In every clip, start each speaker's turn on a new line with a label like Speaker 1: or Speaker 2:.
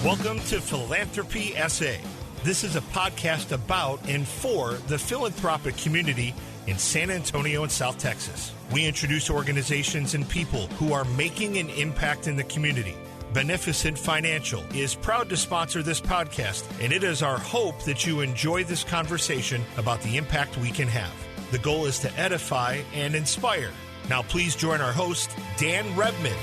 Speaker 1: Welcome to Philanthropy SA. This is a podcast about and for the philanthropic community in San Antonio and South Texas. We introduce organizations and people who are making an impact in the community. Beneficent Financial is proud to sponsor this podcast, and it is our hope that you enjoy this conversation about the impact we can have. The goal is to edify and inspire. Now please join our host, Dan Rebmann.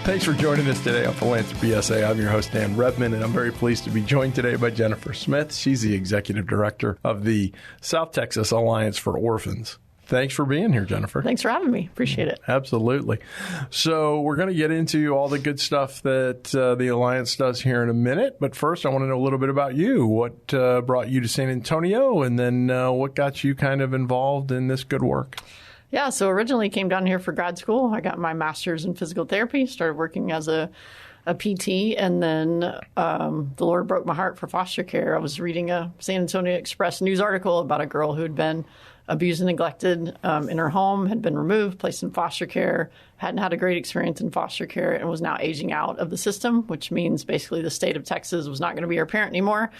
Speaker 2: Thanks for joining us today on Philanthropy SA. I'm your host, Dan Rebmann, and I'm very pleased to be joined today by Jennifer Smith. She's the Executive Director of the South Texas Alliance for Orphans. Thanks for being here, Jennifer.
Speaker 3: Thanks for having me. Appreciate it.
Speaker 2: Absolutely. So we're going to get into all the good stuff that the Alliance does here in a minute. But first, I want to know a little bit about you. What brought you to San Antonio, and then what got you kind of involved in this good work?
Speaker 3: Yeah, so originally came down here for grad school. I got my master's in physical therapy, started working as a PT, and then the Lord broke my heart for foster care. I was reading a San Antonio Express news article about a girl who had been abused and neglected in her home, had been removed, placed in foster care, hadn't had a great experience in foster care, and was now aging out of the system, which means basically the state of Texas was not going to be her parent anymore.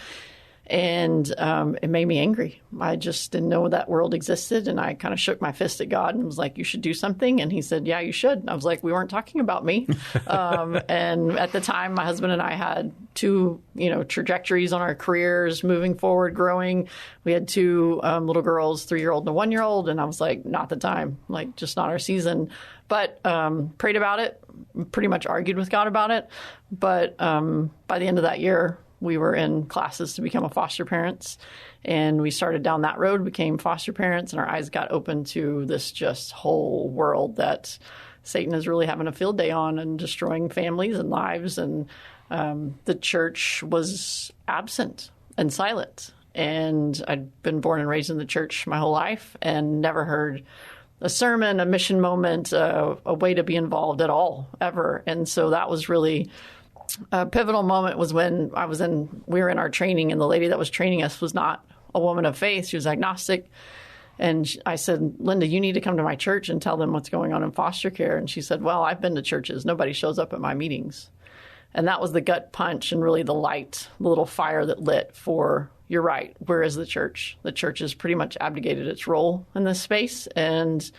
Speaker 3: And it made me angry. I just didn't know that world existed. And I kind of shook my fist at God and was like, you should do something. And he said, yeah, you should. And I was like, we weren't talking about me. And at the time, my husband and I had two, trajectories on our careers, moving forward, growing. We had two little girls, 3-year-old and a 1-year-old. And I was like, not the time, like just not our season. But prayed about it, pretty much argued with God about it. But by the end of that year, we were in classes to become a foster parents, and we started down that road, became foster parents, and our eyes got open to this just whole world that Satan is really having a field day on and destroying families and lives. And the church was absent and silent. And I'd been born and raised in the church my whole life and never heard a sermon, a mission moment, a way to be involved at all, ever. And so that was really a pivotal moment. Was when we were in our training, and the lady that was training us was not a woman of faith. She was agnostic. And I said, Linda, you need to come to my church and tell them what's going on in foster care. And she said, well, I've been to churches. Nobody shows up at my meetings. And that was the gut punch and really the light, the little fire that lit for, you're right, where is the church? The church has pretty much abdicated its role in this space. And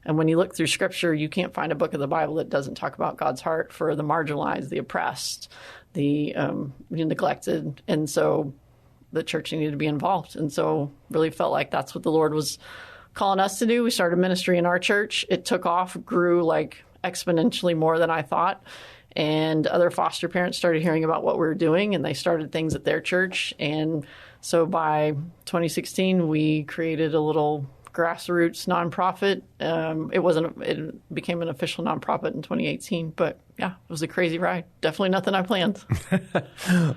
Speaker 3: when you look through Scripture, you can't find a book of the Bible that doesn't talk about God's heart for the marginalized, the oppressed, the neglected. And so the church needed to be involved. And so really felt like that's what the Lord was calling us to do. We started ministry in our church. It took off, grew like exponentially more than I thought. And other foster parents started hearing about what we were doing, and they started things at their church. And so by 2016, we created a little grassroots nonprofit. It became an official nonprofit in 2018, but yeah, it was a crazy ride. Definitely nothing I planned.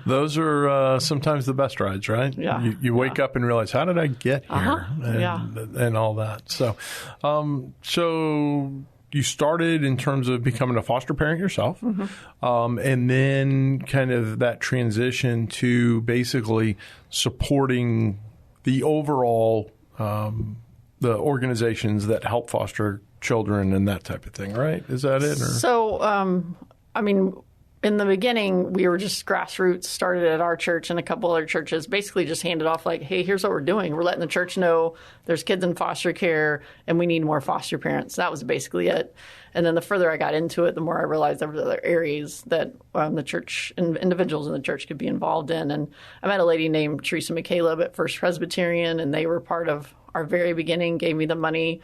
Speaker 2: Those are sometimes the best rides, right?
Speaker 3: Yeah.
Speaker 2: You wake up and realize, how did I get here? And all that. So, you started in terms of becoming a foster parent yourself, and then kind of that transition to basically supporting the overall the organizations that help foster children and that type of thing, right? Is that it? Or?
Speaker 3: So, in the beginning, we were just grassroots, started at our church and a couple other churches, basically just handed off like, hey, here's what we're doing. We're letting the church know there's kids in foster care and we need more foster parents. That was basically it. And then the further I got into it, the more I realized there were other areas that the church and individuals in the church could be involved in. And I met a lady named Teresa McCaleb at First Presbyterian, and they were part of our very beginning, gave me the money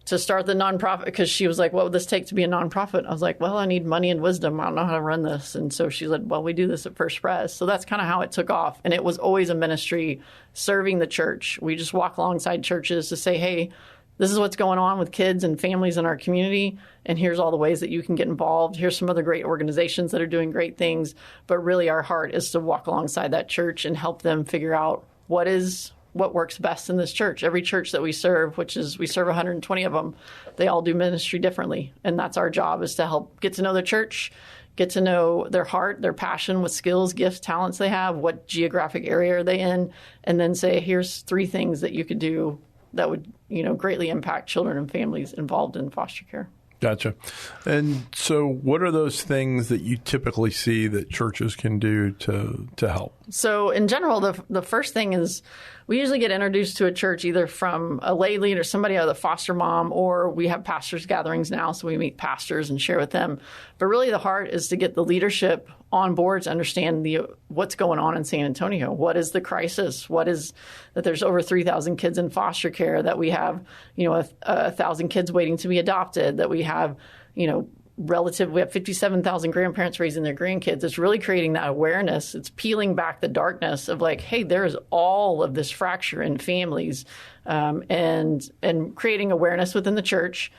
Speaker 3: to start the nonprofit, because she was like, what would this take to be a nonprofit? I was like, well, I need money and wisdom. I don't know how to run this. And so she said, well, we do this at First Pres. So that's kind of how it took off. And it was always a ministry serving the church. We just walk alongside churches to say, hey, this is what's going on with kids and families in our community, and here's all the ways that you can get involved. Here's some other great organizations that are doing great things. But really our heart is to walk alongside that church and help them figure out what works best in this church. Every church that we serve, which is we serve 120 of them, they all do ministry differently. And that's our job, is to help get to know the church, get to know their heart, their passion, what skills, gifts, talents they have, what geographic area are they in, and then say, here's 3 things that you could do that would, greatly impact children and families involved in foster care.
Speaker 2: Gotcha. And so what are those things that you typically see that churches can do to help?
Speaker 3: So in general, the first thing is we usually get introduced to a church either from a lay leader, somebody out of the foster mom, or we have pastors gatherings now, so we meet pastors and share with them. But really the heart is to get the leadership on board to understand what's going on in San Antonio. What is the crisis? What is that there's over 3,000 kids in foster care, that we have, 1,000 kids waiting to be adopted, that we have, we have 57,000 grandparents raising their grandkids. It's really creating that awareness. It's peeling back the darkness of like, hey, there is all of this fracture in families, and creating awareness within the church,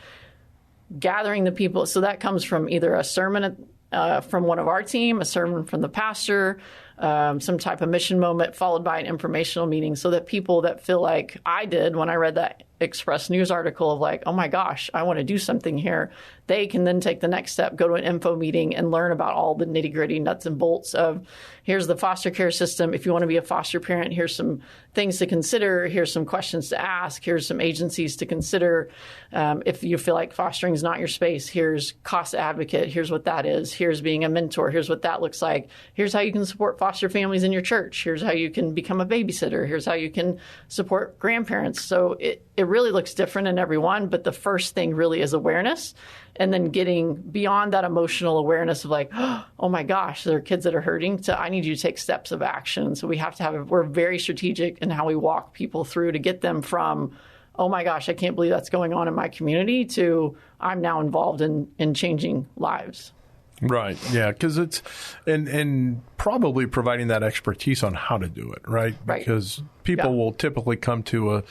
Speaker 3: gathering the people. So that comes from either a sermon from one of our team, a sermon from the pastor, some type of mission moment, followed by an informational meeting, so that people that feel like I did when I read that Express News article of like, oh my gosh, I want to do something here, they can then take the next step, go to an info meeting and learn about all the nitty gritty nuts and bolts of here's the foster care system. If you want to be a foster parent, here's some things to consider. Here's some questions to ask. Here's some agencies to consider. If you feel like fostering is not your space, here's cost advocate. Here's what that is. Here's being a mentor. Here's what that looks like. Here's how you can support foster families in your church. Here's how you can become a babysitter. Here's how you can support grandparents. So it really looks different in everyone, but the first thing really is awareness, and then getting beyond that emotional awareness of like, oh my gosh, there are kids that are hurting, to I need you to take steps of action. So we have to we're very strategic in how we walk people through to get them from, oh my gosh, I can't believe that's going on in my community, to I'm now involved in changing lives.
Speaker 2: Right. Yeah. Because it's and probably providing that expertise on how to do it. Right. Because people will typically come to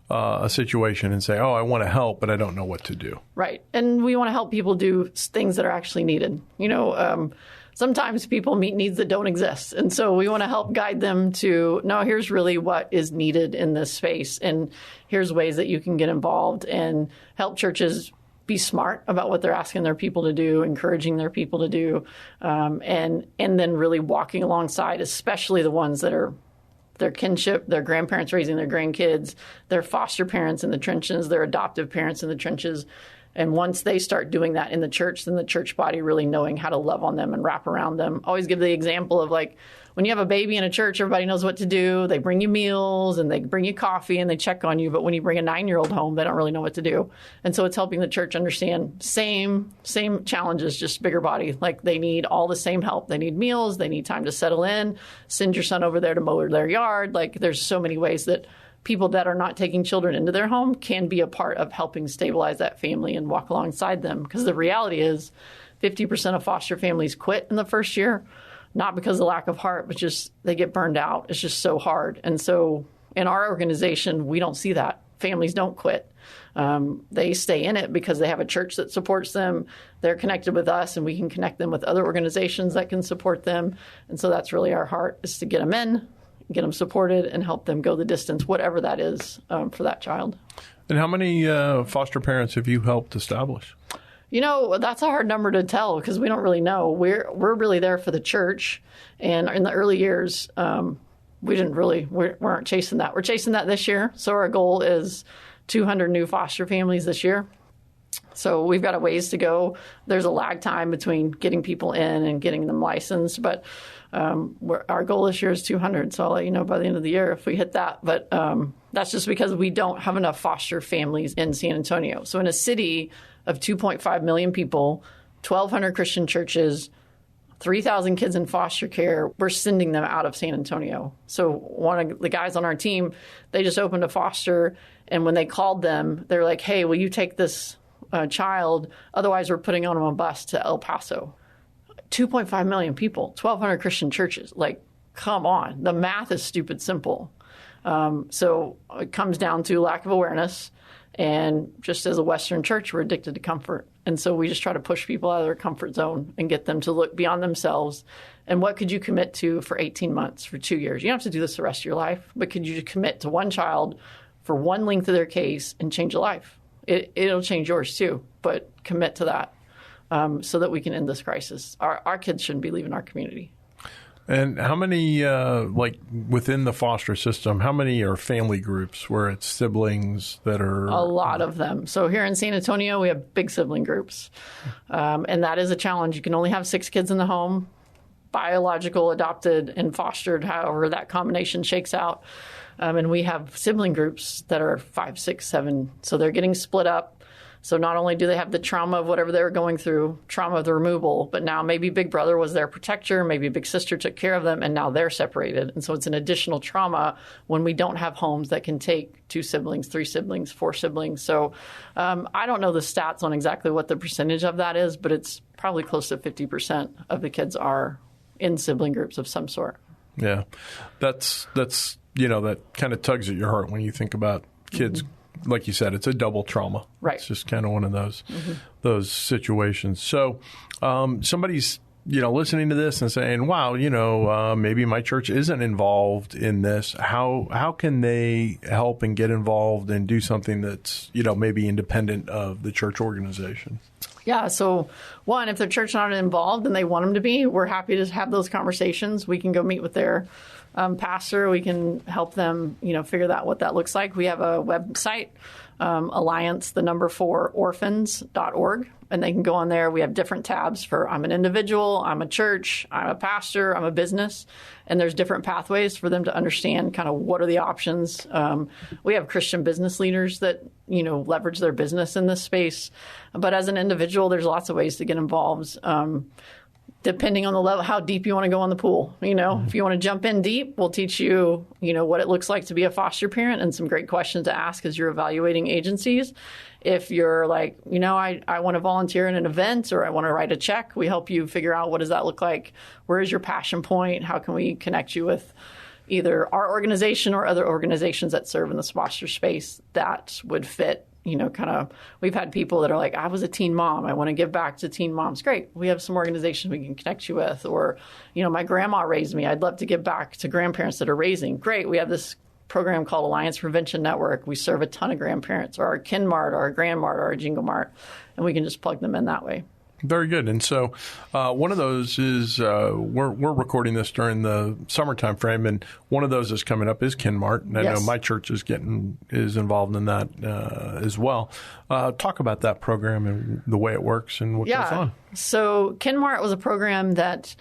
Speaker 2: a situation and say, oh, I want to help, but I don't know what to do. Right.
Speaker 3: And we want to help people do things that are actually needed. Sometimes people meet needs that don't exist. And so we want to help guide them to, no, here's really what is needed in this space. And here's ways that you can get involved, and help churches be smart about what they're asking their people to do, encouraging their people to do, and then really walking alongside, especially the ones that are their kinship, their grandparents raising their grandkids, their foster parents in the trenches, their adoptive parents in the trenches. And once they start doing that in the church, then the church body really knowing how to love on them and wrap around them. Always give the example of like, when you have a baby in a church, everybody knows what to do. They bring you meals and they bring you coffee and they check on you. But when you bring a 9-year-old home, they don't really know what to do. And so it's helping the church understand same challenges, just bigger body. Like they need all the same help. They need meals. They need time to settle in. Send your son over there to mow their yard. Like there's so many ways that people that are not taking children into their home can be a part of helping stabilize that family and walk alongside them. Because the reality is 50% of foster families quit in the first year. Not because of lack of heart, but just they get burned out. It's just so hard. And so in our organization, we don't see that. Families don't quit. They stay in it because they have a church that supports them. They're connected with us, and we can connect them with other organizations that can support them. And so that's really our heart, is to get them in, get them supported, and help them go the distance, whatever that is for that child.
Speaker 2: And how many foster parents have you helped establish?
Speaker 3: That's a hard number to tell because we don't really know. We're really there for the church. And in the early years, we weren't chasing that. We're chasing that this year. So our goal is 200 new foster families this year. So we've got a ways to go. There's a lag time between getting people in and getting them licensed. But our goal this year is 200. So I'll let you know by the end of the year if we hit that. But that's just because we don't have enough foster families in San Antonio. So in a city of 2.5 million people, 1,200 Christian churches, 3,000 kids in foster care, we're sending them out of San Antonio. So one of the guys on our team, they just opened a foster, and when they called them, they're like, hey, will you take this child? Otherwise, we're putting on a bus to El Paso. 2.5 million people, 1,200 Christian churches. Like, come on. The math is stupid simple. So it comes down to lack of awareness. And just as a Western church, we're addicted to comfort. And so we just try to push people out of their comfort zone and get them to look beyond themselves. And what could you commit to for 18 months, for 2 years? You don't have to do this the rest of your life, but could you commit to one child for one length of their case and change a life? It'll change yours too, but commit to that so that we can end this crisis. Our kids shouldn't be leaving our community.
Speaker 2: And how many, like within the foster system, how many are family groups where it's siblings that are?
Speaker 3: A lot of them. So here in San Antonio, we have big sibling groups. And that is a challenge. You can only have 6 kids in the home, biological, adopted, and fostered, however that combination shakes out. And we have sibling groups that are 5, 6, 7. So they're getting split up. So not only do they have the trauma of whatever they were going through, trauma of the removal, but now maybe Big Brother was their protector, maybe Big Sister took care of them, and now they're separated. And so it's an additional trauma when we don't have homes that can take 2 siblings, 3 siblings, 4 siblings. So I don't know the stats on exactly what the percentage of that is, but it's probably close to 50% of the kids are in sibling groups of some sort.
Speaker 2: Yeah. That's that kind of tugs at your heart when you think about kids. Mm-hmm. Like you said, it's a double trauma.
Speaker 3: Right.
Speaker 2: It's just kind of one of those situations. So somebody's, listening to this and saying, wow, maybe my church isn't involved in this. How can they help and get involved and do something that's, maybe independent of the church organization?
Speaker 3: Yeah. So one, if their church not involved and they want them to be, we're happy to have those conversations. We can go meet with their pastor. We can help them, figure out what that looks like. We have a website, Orphans.org, and they can go on there. We have different tabs for I'm an individual, I'm a church, I'm a pastor, I'm a business, and there's different pathways for them to understand kind of what are the options. We have Christian business leaders that, leverage their business in this space. But as an individual, there's lots of ways to get involved. Depending on the level, how deep you want to go on the pool. If you want to jump in deep, we'll teach you, what it looks like to be a foster parent and some great questions to ask as you're evaluating agencies. If you're like, I want to volunteer in an event or I want to write a check, we help you figure out what does that look like? Where is your passion point? How can we connect you with either our organization or other organizations that serve in the foster space that would fit? We've had people that are like, I was a teen mom. I want to give back to teen moms. Great. We have some organizations we can connect you with. Or, my grandma raised me. I'd love to give back to grandparents that are raising. Great. We have this program called Alliance Prevention Network. We serve a ton of grandparents, or our Kin Mart, or our Grand Mart, or our Jingle Mart, and we can just plug them in that way.
Speaker 2: Very good. And so one of those is we're recording this during the summertime frame, and one of those is coming up is Kin Mart. And I know my church is involved in that as well. Talk about that program and the way it works and what goes on. So
Speaker 3: Kin Mart was a program that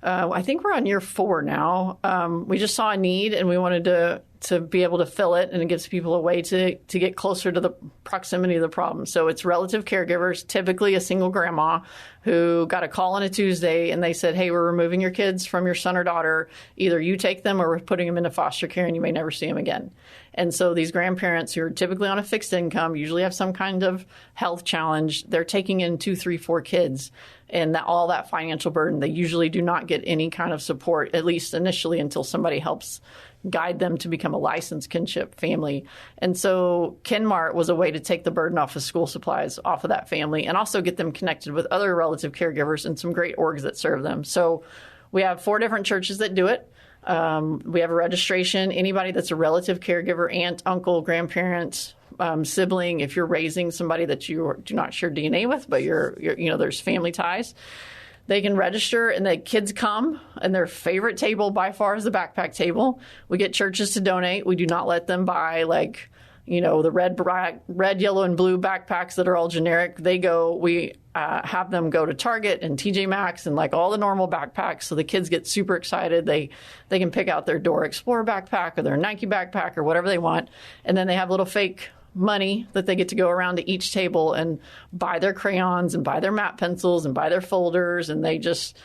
Speaker 3: I think we're on year 4 now. We just saw a need and we wanted to be able to fill it, and it gives people a way to get closer to the proximity of the problem. So it's relative caregivers, typically a single grandma who got a call on a Tuesday and they said, hey, we're removing your kids from your son or daughter. Either you take them or we're putting them into foster care and you may never see them again. And so these grandparents who are typically on a fixed income, usually have some kind of health challenge, they're taking in 2, 3, 4 kids. And all that financial burden, they usually do not get any kind of support, at least initially, until somebody helps guide them to become a licensed kinship family. And so Kin Mart was a way to take the burden off of school supplies, off of that family, and also get them connected with other relative caregivers and some great orgs that serve them. So we have 4 different churches that do it. We have a registration. Anybody that's a relative caregiver, aunt, uncle, grandparent, sibling, if you're raising somebody that you do not share DNA with, but you're there's family ties, they can register, and the kids come, and their favorite table by far is the backpack table. We get churches to donate. We do not let them buy the red, yellow, and blue backpacks that are all generic. We have them go to Target and TJ Maxx and all the normal backpacks. So the kids get super excited. They can pick out their Dora Explorer backpack or their Nike backpack or whatever they want. And then they have little fake money that they get to go around to each table and buy their crayons and buy their matte pencils and buy their folders. And they just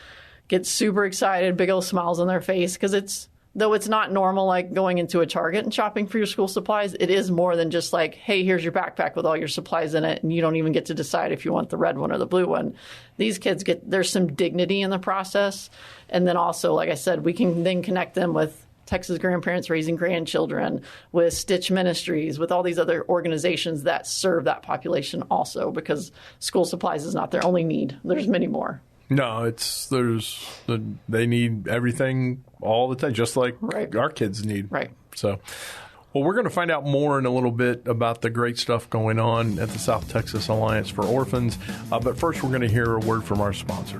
Speaker 3: get super excited, big old smiles on their face, because though it's not normal going into a Target and shopping for your school supplies, it is more than just hey, here's your backpack with all your supplies in it, and you don't even get to decide if you want the red one or the blue one. These kids there's some dignity in the process. And then also, like I said, we can then connect them with Texas Grandparents Raising Grandchildren, with Stitch Ministries, with all these other organizations that serve that population also, because school supplies is not their only need. There's many more.
Speaker 2: No, they need everything all the time, just like our kids need.
Speaker 3: Right.
Speaker 2: So, well, we're going to find out more in a little bit about the great stuff going on at the South Texas Alliance for Orphans. But first, we're going to hear a word from our sponsor.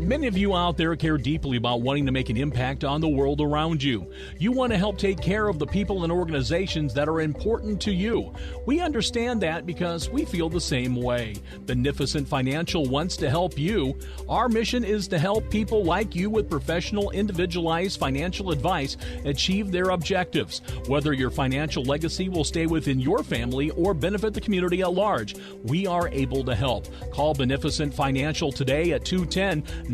Speaker 4: Many of you out there care deeply about wanting to make an impact on the world around you. You want to help take care of the people and organizations that are important to you. We understand that because we feel the same way. Beneficent Financial wants to help you. Our mission is to help people like you with professional, individualized financial advice achieve their objectives. Whether your financial legacy will stay within your family or benefit the community at large, we are able to help. Call Beneficent Financial today at 210-999-5511.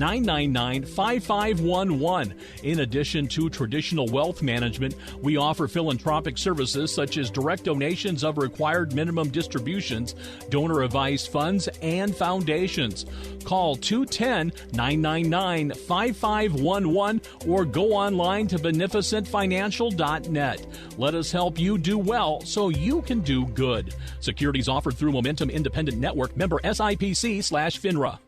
Speaker 4: In addition to traditional wealth management, we offer philanthropic services such as direct donations of required minimum distributions, donor-advised funds, and foundations. Call 210-999-5511 or go online to beneficentfinancial.net. Let us help you do well so you can do good. Securities offered through Momentum Independent Network, member SIPC/FINRA.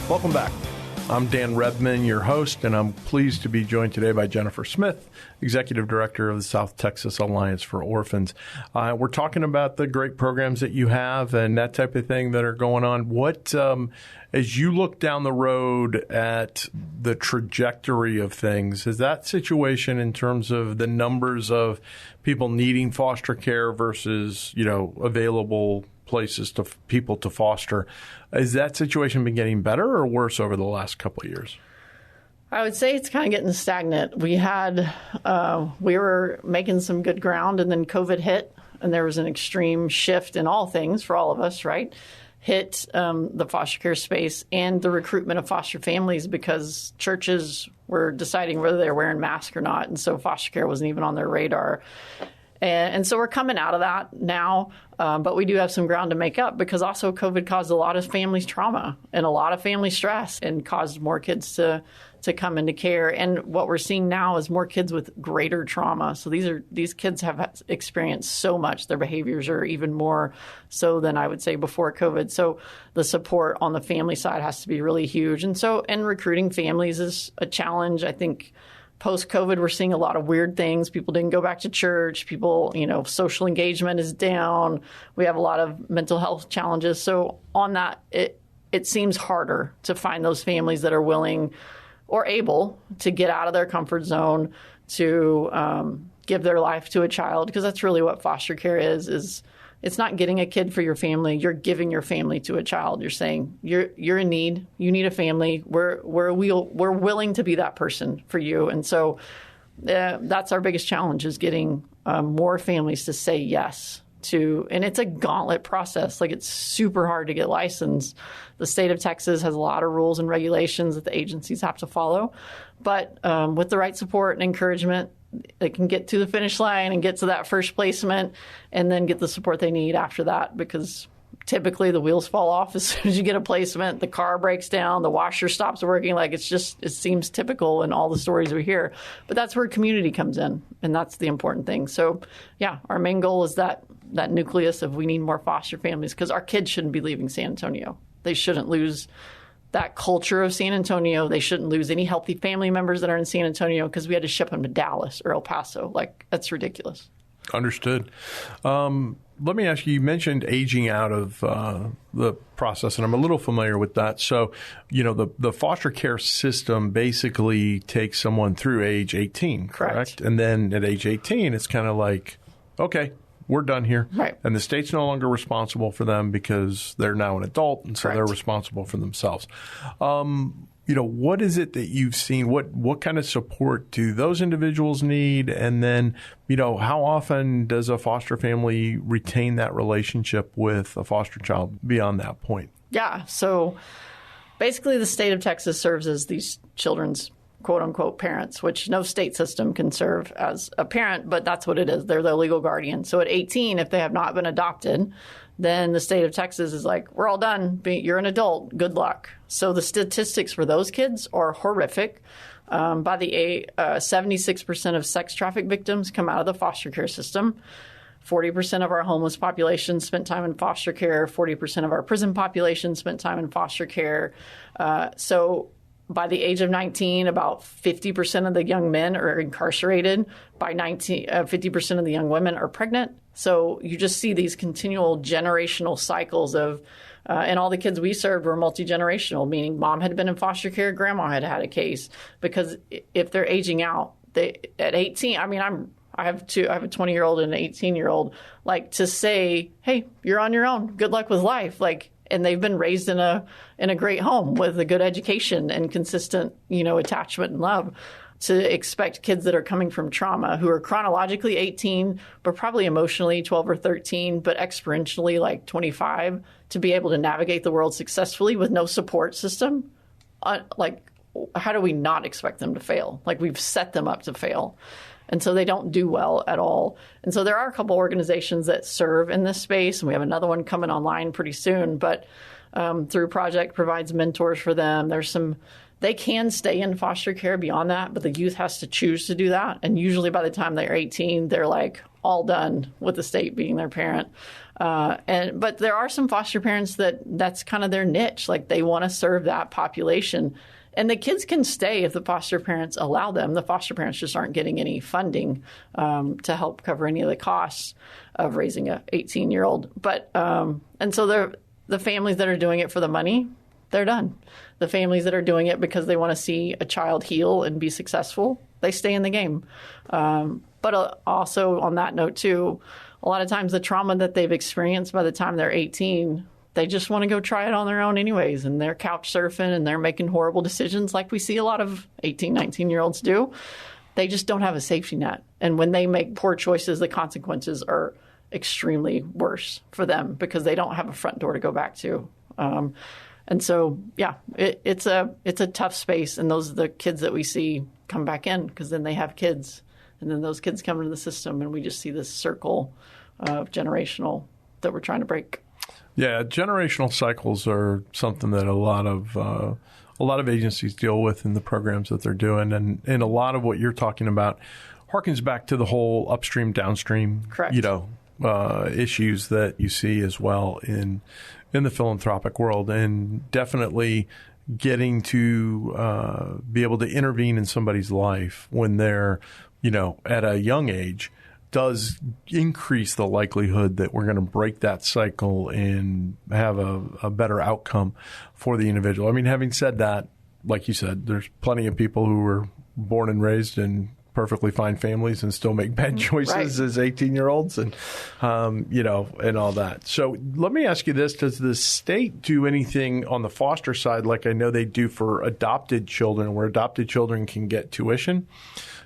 Speaker 2: Welcome back. I'm Dan Rebmann, your host, and I'm pleased to be joined today by Jennifer Smith, Executive Director of the South Texas Alliance for Orphans. We're talking about the great programs that you have and that type of thing that are going on. What, as you look down the road at the trajectory of things, is that situation in terms of the numbers of people needing foster care versus, available places to people to foster, has that situation been getting better or worse over the last couple of years?
Speaker 3: I would say it's kind of getting stagnant. We were making some good ground, and then COVID hit, and there was an extreme shift in all things for all of us, right? Hit the foster care space and the recruitment of foster families because churches were deciding whether they were wearing masks or not, and so foster care wasn't even on their radar. And so we're coming out of that now, but we do have some ground to make up because also COVID caused a lot of families trauma and a lot of family stress and caused more kids to come into care. And what we're seeing now is more kids with greater trauma. So these kids have experienced so much. Their behaviors are even more so than I would say before COVID. So the support on the family side has to be really huge. And recruiting families is a challenge. I think post-COVID, we're seeing a lot of weird things. People didn't go back to church. People, social engagement is down. We have a lot of mental health challenges. So on that, it seems harder to find those families that are willing or able to get out of their comfort zone to give their life to a child, because that's really what foster care is it's not getting a kid for your family. You're giving your family to a child. You're saying you're in need. You need a family. We're willing to be that person for you. And so that's our biggest challenge is getting more families to say yes to. And it's a gauntlet process. Like, it's super hard to get licensed. The state of Texas has a lot of rules and regulations that the agencies have to follow. But with the right support and encouragement, they can get to the finish line and get to that first placement and then get the support they need after that, because typically the wheels fall off as soon as you get a placement. The car breaks down, the washer stops working. Like, it seems typical in all the stories we hear. But that's where community comes in, and that's the important thing. So, yeah, our main goal is that nucleus of we need more foster families, because our kids shouldn't be leaving San Antonio. They shouldn't lose that culture of San Antonio. They shouldn't lose any healthy family members that are in San Antonio because we had to ship them to Dallas or El Paso. Like, that's ridiculous.
Speaker 2: Understood. Let me ask you, you mentioned aging out of the process, and I'm a little familiar with that. So, the foster care system basically takes someone through age 18, correct? And then at age 18, it's kind of like, okay, we're done here.
Speaker 3: Right.
Speaker 2: And the state's no longer responsible for them because they're now an adult, and so they're responsible for themselves. What is it that you've seen? What kind of support do those individuals need? And then, how often does a foster family retain that relationship with a foster child beyond that point? Yeah.
Speaker 3: So basically the state of Texas serves as these children's quote unquote parents, which no state system can serve as a parent, but that's what it is. They're their legal guardian. So at 18, if they have not been adopted, then the state of Texas is like, we're all done. You're an adult. Good luck. So the statistics for those kids are horrific. By the 76% of sex traffic victims come out of the foster care system. 40% of our homeless population spent time in foster care. 40% of our prison population spent time in foster care. So by the age of 19, about 50% of the young men are incarcerated. By 19, 50% of the young women are pregnant. So you just see these continual generational cycles of, and all the kids we served were multi-generational, meaning mom had been in foster care, grandma had had a case. Because if they're aging out, at 18, I mean, I have a 20-year-old and an 18-year-old, like to say, hey, you're on your own. Good luck with life. Like, and they've been raised in a great home with a good education and consistent, attachment and love. To expect kids that are coming from trauma, who are chronologically 18, but probably emotionally 12 or 13, but experientially like 25, to be able to navigate the world successfully with no support system, like, how do we not expect them to fail? Like, we've set them up to fail. And so they don't do well at all. And so there are a couple organizations that serve in this space, and we have another one coming online pretty soon. But through Project provides mentors for them. They can stay in foster care beyond that, but the youth has to choose to do that. And usually by the time they're 18, they're like all done with the state being their parent. But there are some foster parents that's kind of their niche. Like, they want to serve that population. And the kids can stay if the foster parents allow them. The foster parents just aren't getting any funding to help cover any of the costs of raising a 18-year-old. But and so the families that are doing it for the money, they're done. The families that are doing it because they want to see a child heal and be successful, they stay in the game. But also on that note, too, a lot of times the trauma that they've experienced by the time they're 18, they just want to go try it on their own anyways. And they're couch surfing and they're making horrible decisions like we see a lot of 18, 19-year-olds do. They just don't have a safety net. And when they make poor choices, the consequences are extremely worse for them because they don't have a front door to go back to. And so, yeah, it's a tough space. And those are the kids that we see come back in because then they have kids. And then those kids come into the system and we just see this circle of generational that we're trying to break.
Speaker 2: Yeah, generational cycles are something that a lot of agencies deal with in the programs that they're doing. And a lot of what you're talking about harkens back to the whole upstream, downstream,
Speaker 3: correct,
Speaker 2: issues that you see as well in the philanthropic world, and definitely getting to be able to intervene in somebody's life when they're, at a young age does increase the likelihood that we're going to break that cycle and have a better outcome for the individual. I mean, having said that, like you said, there's plenty of people who were born and raised in perfectly fine families and still make bad choices as 18-year-olds and, and all that. So let me ask you this. Does the state do anything on the foster side like I know they do for adopted children, where adopted children can get tuition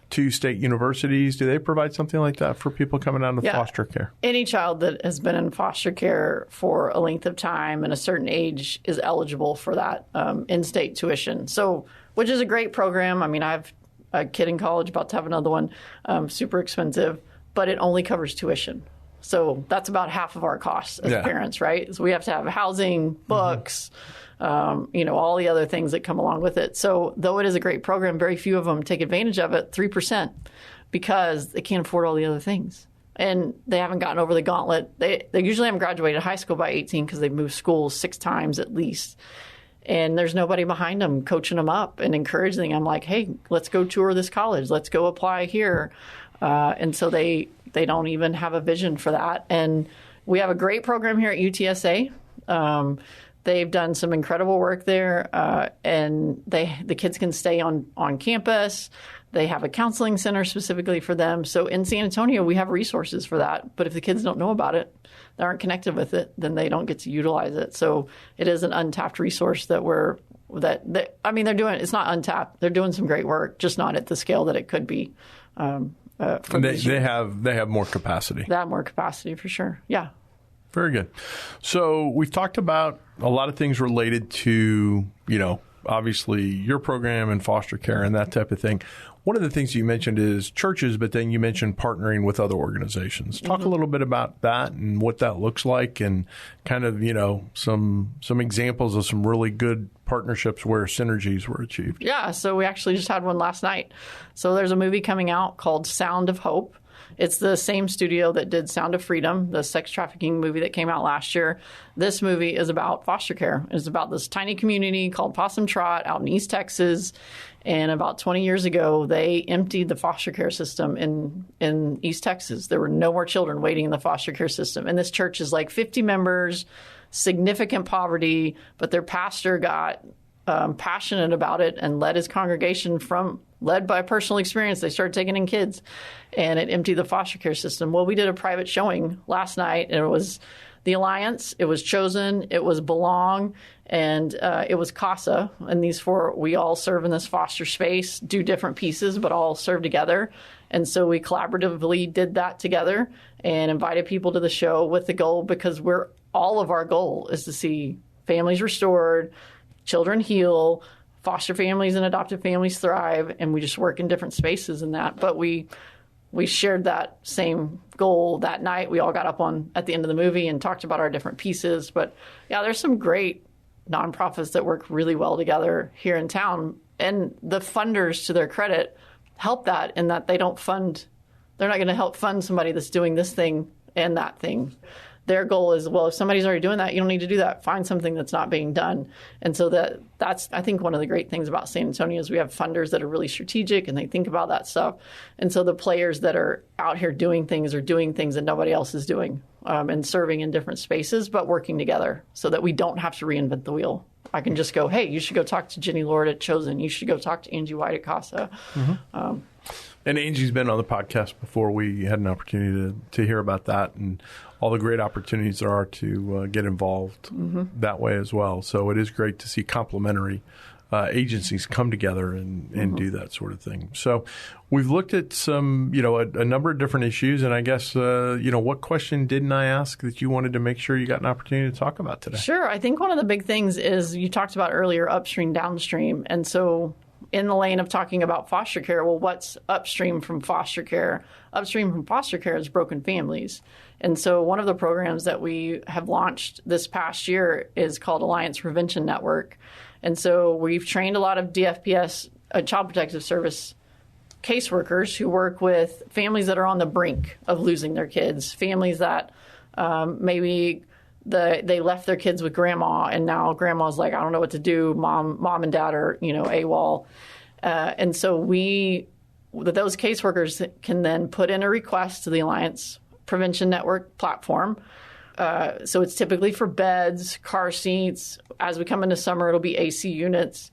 Speaker 2: to state universities? Do they provide something like that for people coming out of foster care? Any
Speaker 3: child that has been in foster care for a length of time and a certain age is eligible for that in-state tuition. So, which is a great program. I mean, I have a kid in college, about to have another one, super expensive, but it only covers tuition. So that's about half of our costs as parents, right? So we have to have housing, books, all the other things that come along with it. So though it is a great program, very few of them take advantage of it, 3%, because they can't afford all the other things. And they haven't gotten over the gauntlet. They usually haven't graduated high school by 18 because they've moved schools 6 times at least. And there's nobody behind them coaching them up and encouraging them like, hey, let's go tour this college. Let's go apply here. And so they don't even have a vision for that. And we have a great program here at UTSA. They've done some incredible work there. And the kids can stay on campus. They have a counseling center specifically for them. So in San Antonio, we have resources for that. But if the kids don't know about it, they aren't connected with it, then they don't get to utilize it. So it is an untapped resource they're doing. It's not untapped. They're doing some great work, just not at the scale that it could be.
Speaker 2: And they have more capacity.
Speaker 3: They have more capacity for sure. Yeah.
Speaker 2: Very good. So we've talked about a lot of things related to, obviously your program and foster care and that type of thing. One of the things you mentioned is churches, but then you mentioned partnering with other organizations. Talk a little bit about that and what that looks like and kind of, some examples of some really good partnerships where synergies were achieved.
Speaker 3: Yeah, so we actually just had one last night. So there's a movie coming out called Sound of Hope. It's the same studio that did Sound of Freedom, the sex trafficking movie that came out last year. This movie is about foster care. It's about this tiny community called Possum Trot out in East Texas. And about 20 years ago, they emptied the foster care system in East Texas. There were no more children waiting in the foster care system. And this church is like 50 members, significant poverty, but their pastor got passionate about it and led his congregation led by personal experience. They started taking in kids, and it emptied the foster care system. Well, we did a private showing last night, and it was the Alliance, it was Chosen, it was Belong, and it was CASA. And these four, we all serve in this foster space, do different pieces, but all serve together. And so we collaboratively did that together and invited people to the show with the goal, because all of our goal is to see families restored, children heal, foster families and adoptive families thrive, and we just work in different spaces in that. But we shared that same goal that night. We all got up at the end of the movie and talked about our different pieces. But yeah, there's some great nonprofits that work really well together here in town. And the funders, to their credit, help that in that they're not going to help fund somebody that's doing this thing and that thing. Their goal is, well, if somebody's already doing that, you don't need to do that. Find something that's not being done. And so that's, I think, one of the great things about San Antonio is we have funders that are really strategic and they think about that stuff. And so the players that are out here doing things are doing things that nobody else is doing, and serving in different spaces, but working together so that we don't have to reinvent the wheel. I can just go, hey, you should go talk to Jenny Lord at Chosen. You should go talk to Angie White at CASA.
Speaker 2: Mm-hmm. And Angie's been on the podcast before. We had an opportunity to hear about that and all the great opportunities there are to get involved that way as well. So it is great to see complementary agencies come together and do that sort of thing. So we've looked at some, a number of different issues. And I guess, what question didn't I ask that you wanted to make sure you got an opportunity to talk about today?
Speaker 3: Sure. I think one of the big things is you talked about earlier, upstream, downstream. And so in the lane of talking about foster care, well, what's upstream from foster care? Upstream from foster care is broken families. And so one of the programs that we have launched this past year is called Alliance Prevention Network. And so we've trained a lot of DFPS, Child Protective Service caseworkers who work with families that are on the brink of losing their kids, families that maybe they left their kids with grandma, and now grandma's like, I don't know what to do. Mom and dad are, AWOL. And so those caseworkers can then put in a request to the Alliance Prevention Network platform. So it's typically for beds, car seats. As we come into summer, it'll be AC units.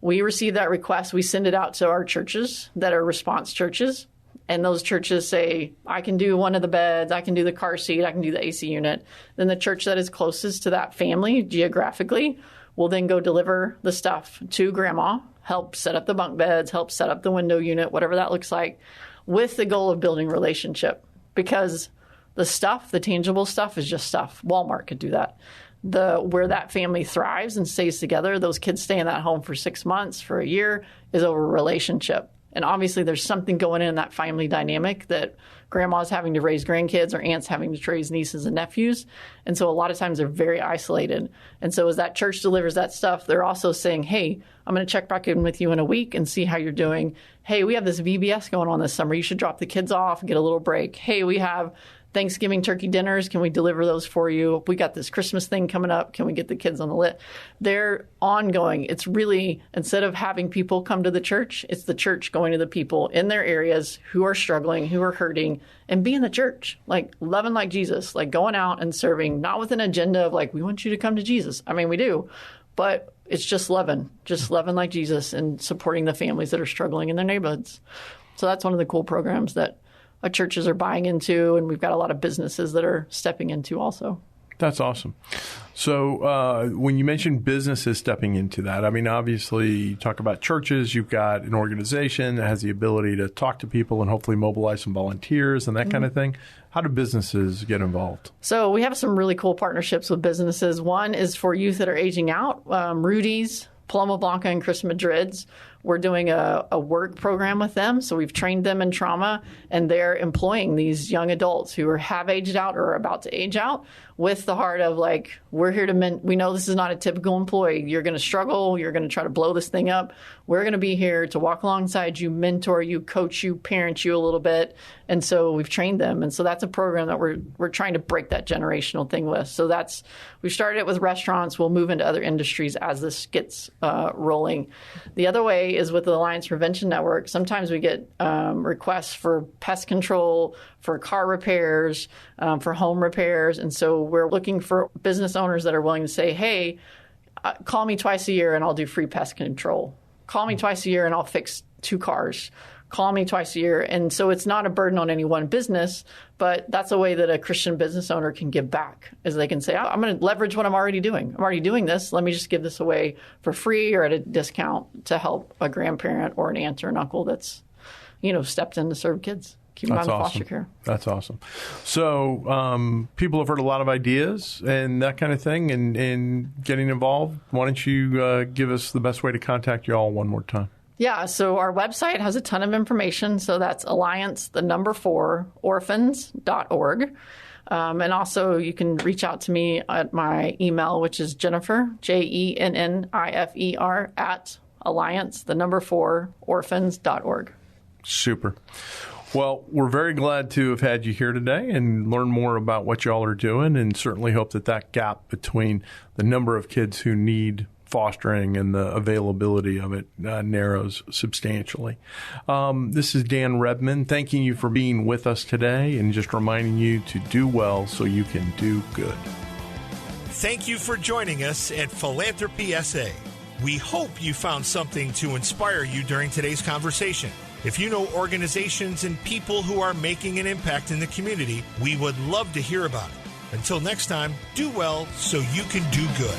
Speaker 3: We receive that request. We send it out to our churches that are response churches. And those churches say, I can do one of the beds, I can do the car seat, I can do the AC unit. Then the church that is closest to that family geographically will then go deliver the stuff to grandma, help set up the bunk beds, help set up the window unit, whatever that looks like, with the goal of building relationship. Because the stuff, the tangible stuff, is just stuff. Walmart could do that. Where that family thrives and stays together, those kids stay in that home for 6 months, for a year, is over relationship. And obviously there's something going in that family dynamic that grandma's having to raise grandkids or aunts having to raise nieces and nephews. And so a lot of times they're very isolated. And so as that church delivers that stuff, they're also saying, hey, I'm going to check back in with you in a week and see how you're doing. Hey, we have this VBS going on this summer. You should drop the kids off and get a little break. Hey, we have Thanksgiving turkey dinners. Can we deliver those for you? We got this Christmas thing coming up. Can we get the kids on the lit? They're ongoing. It's really, instead of having people come to the church, it's the church going to the people in their areas who are struggling, who are hurting, and being the church, like loving like Jesus, like going out and serving, not with an agenda of like, we want you to come to Jesus. I mean, we do, but it's just loving like Jesus and supporting the families that are struggling in their neighborhoods. So that's one of the cool programs that churches are buying into, and we've got a lot of businesses that are stepping into also.
Speaker 2: That's awesome. So when you mention businesses stepping into that, I mean, obviously you talk about churches, you've got an organization that has the ability to talk to people and hopefully mobilize some volunteers and that kind of thing. How do businesses get involved? So
Speaker 3: we have some really cool partnerships with businesses. One is for youth that are aging out. Rudy's, Paloma Blanca, and Chris Madrid's we're doing a work program with them. So we've trained them in trauma, and they're employing these young adults who have aged out or are about to age out with the heart of like, we're here to we know this is not a typical employee. You're going to struggle. You're going to try to blow this thing up. We're going to be here to walk alongside you, mentor you, coach you, parent you a little bit. And so we've trained them. And so that's a program that we're trying to break that generational thing with. So we started it with restaurants. We'll move into other industries as this gets rolling. The other way is with the Alliance Prevention Network. Sometimes we get requests for pest control, for car repairs, for home repairs. And so we're looking for business owners that are willing to say, hey, call me twice a year and I'll do free pest control. Call me twice a year and I'll fix 2 cars. Call me twice a year. And so it's not a burden on any one business, but that's a way that a Christian business owner can give back, is they can say, I'm going to leverage what I'm already doing. I'm already doing this. Let me just give this away for free or at a discount to help a grandparent or an aunt or an uncle that's, stepped in to serve kids. Keep them out of foster care.
Speaker 2: That's awesome. So people have heard a lot of ideas and that kind of thing and getting involved. Why don't you give us the best way to contact you all one more time?
Speaker 3: Yeah, so our website has a ton of information. So that's alliance4orphans.org. And also you can reach out to me at my email, which is Jennifer, JENNIFER, at alliance4orphans.org.
Speaker 2: Super. Well, we're very glad to have had you here today and learn more about what y'all are doing, and certainly hope that gap between the number of kids who need fostering and the availability of it narrows substantially. This is Dan Rebmann, thanking you for being with us today and just reminding you to do well so you can do good.
Speaker 1: Thank you for joining us at Philanthropy SA. We hope you found something to inspire you during today's conversation. If you know organizations and people who are making an impact in the community, we would love to hear about it. Until next time, do well so you can do good.